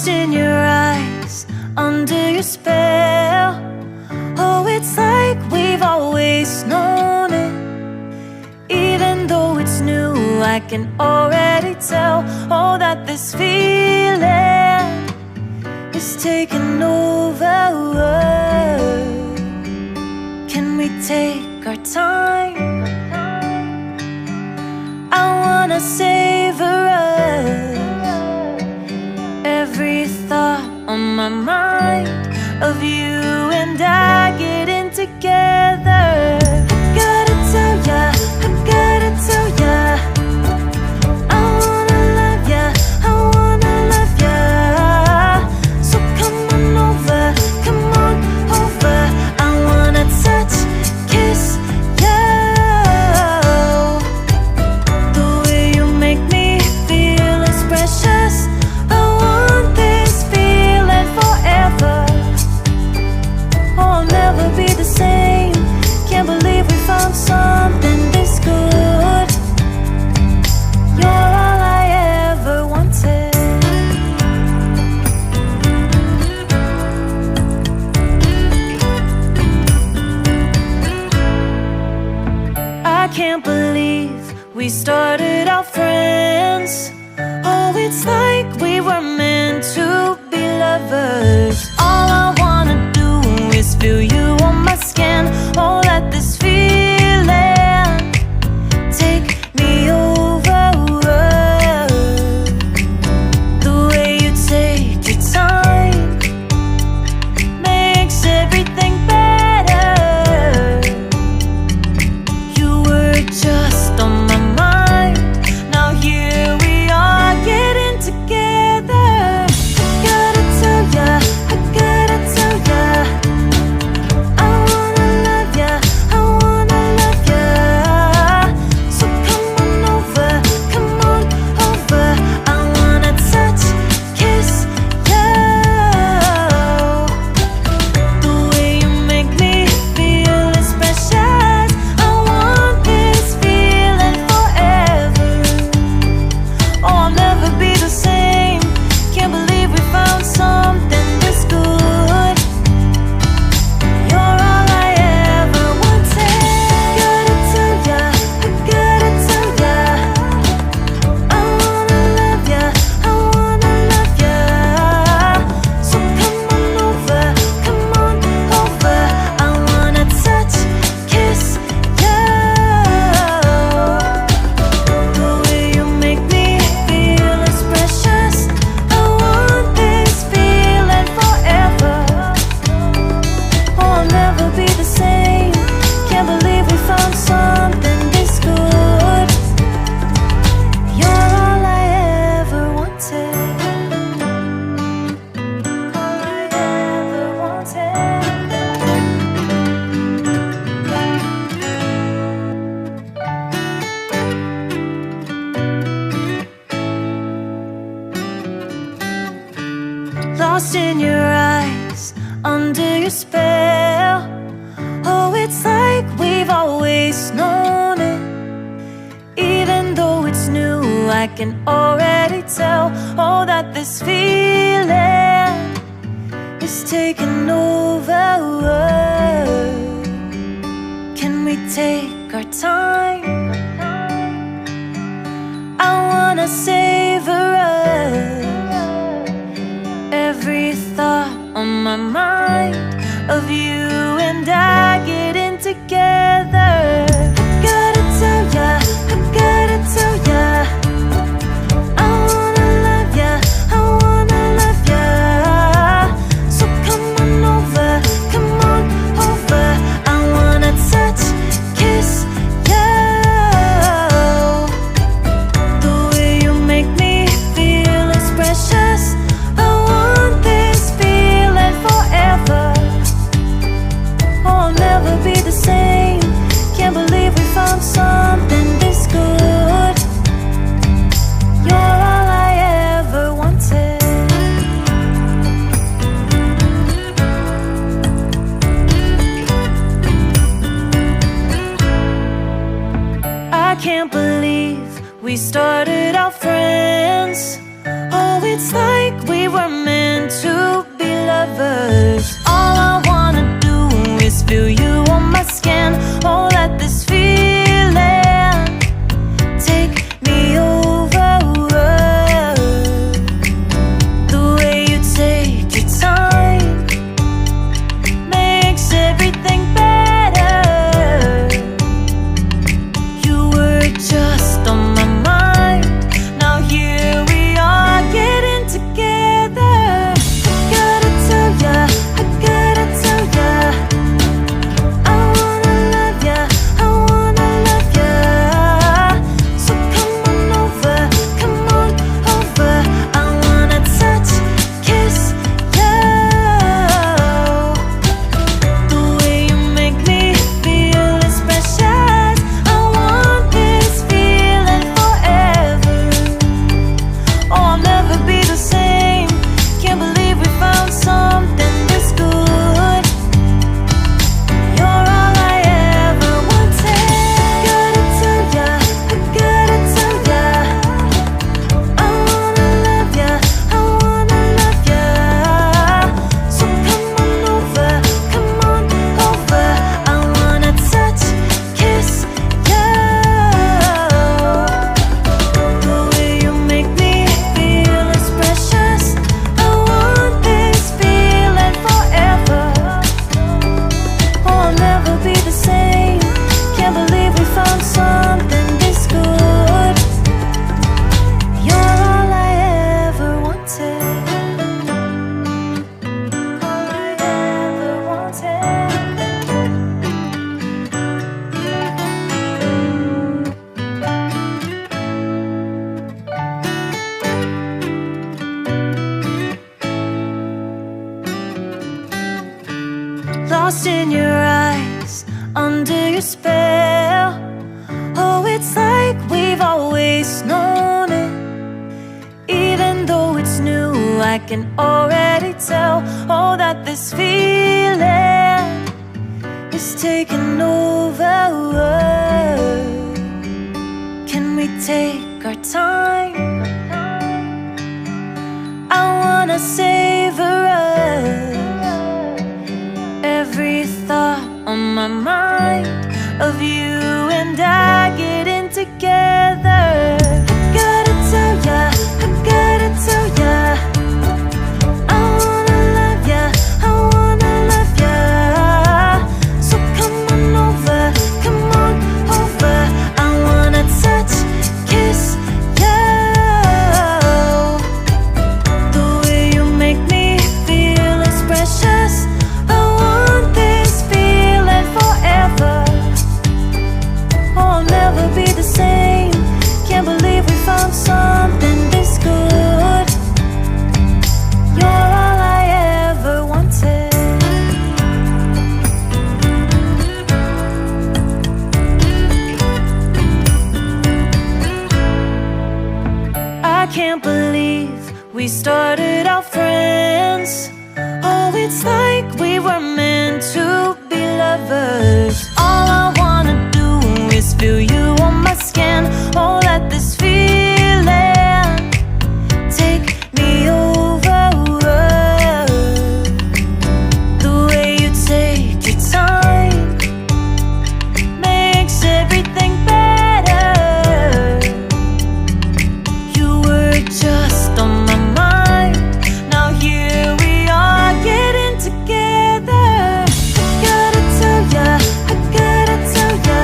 Lost in your eyes, under your spell. Oh, it's like we've always known it. Even though it's new, I can already tell. Oh, that this feeling is taking over. Can we take our time? I wanna savor us. Every thought on my mind of you and I getting together. Gotta tell ya, I gotta tell ya, I wanna love ya, I wanna love ya. So come on over, come on over. I wanna touch, kiss ya. The way you make me feel is precious. I want this feeling forever. Oh, I'll never be the same. Can't believe we found something this good. You're all I ever wanted. I can't believe we started out friends. Oh, it's like we were meant to be lovers. All I wanna do is feel you on my skin. Oh, let this feeling take me over. The way you take your time makes everything better. You were just on my mind. Now here we are getting together. I gotta tell ya, I gotta tell ya, I wanna love ya, I wanna love ya. So come on over, come on over. I wanna touch, kiss ya. The way you make me feel is precious. I want this feeling forever. Oh, I'll never be the same. Can't believe we found something this good. You're all I ever wanted. Gotta tell ya, I gotta tell ya, I wanna love ya, I wanna love ya. So come on over, come on over. I wanna touch, kiss ya. The way you make me feel is precious. I want this feeling forever. Oh, I'll never be the same. Can't believe we found something this good. You're all I ever wanted. All I ever wanted. Lost in your eyes, under your spell. Oh, it's like we've always known it. Even though it's new, I can already tell. Oh, that this feeling is taking over. Can we take our time? I wanna savor us. Every thought on my mind of you and I getting together. Gotta tell ya, I gotta tell ya, I wanna love ya, I wanna love ya. So come on over, come on over. I wanna touch, kiss ya. The way you make me feel is precious. I want this feeling forever. Oh, I'll never be the same. Can't believe we found something this good. You're all I ever wanted. I can't believe we started out friends. Oh, it's like we were meant Lost in your eyes, under your spell. Oh, it's like we've always known it. Even though it's new, I can already tell. Oh, that this feeling is taking over. Can we take our time? I wanna savor us. Every thought on my mind of you and I getting together. I gotta tell ya, I gotta tell ya, I wanna love ya, I wanna love ya. So come on over, come on over. I wanna touch, kiss ya. The way you make me feel is precious. I want this feeling forever. Oh, I'll never be the same. Can't believe we found something this good. You're all I ever wanted. I can't believe we started out friends. Oh, it's like we were meant to be lovers. All I wanna do is feel you on my skin. Oh, let this feeling take me over. The way you take your time makes everything better. You were just on my mind. Now here we are getting together. I gotta tell ya, I gotta tell ya,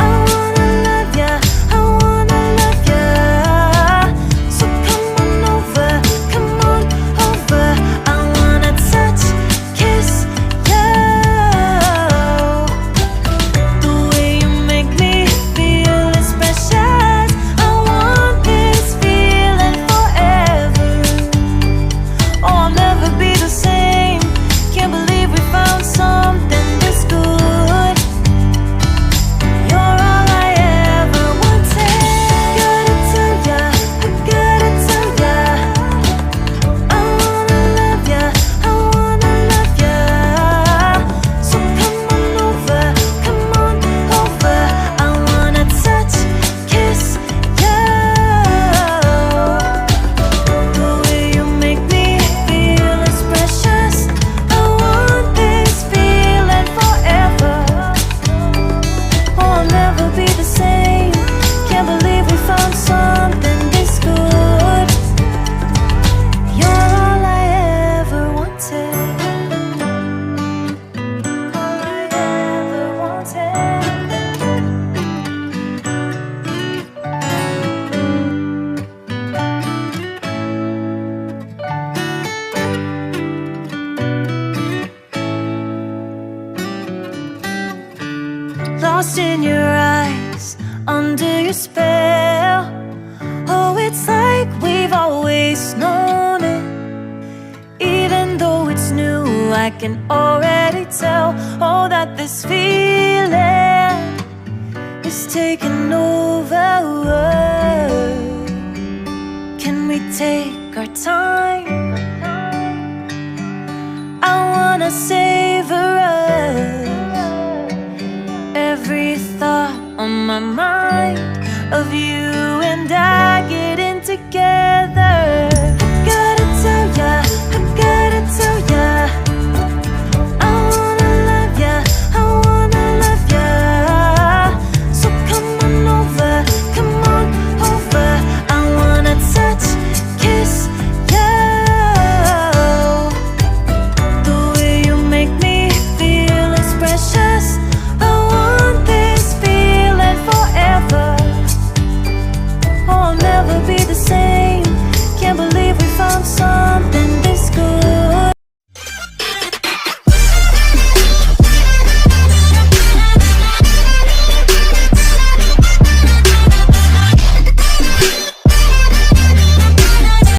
I wanna love ya, I wanna love ya. So come on over, come on over. I wanna touch, kiss ya. The way you make me feel is precious. I want this feeling forever. Oh, I'll never be the same. Can't believe we found something this good. You're all I ever wanted. Gotta tell ya, I gotta tell ya, I wanna love ya, I wanna love ya. So come on over, come on over. I wanna touch, kiss ya. The way you make me feel is precious. I want this feeling forever. Oh, I'll never be the same. Can't believe we found something this good. You're all I ever wanted. All I ever wanted. Lost in your eyes, under your spell. Oh, it's like we've always known it. Even though it's new, I can already tell. Oh, that this feeling is taking over. Can we take our time? I wanna savor us. Every thought on my mind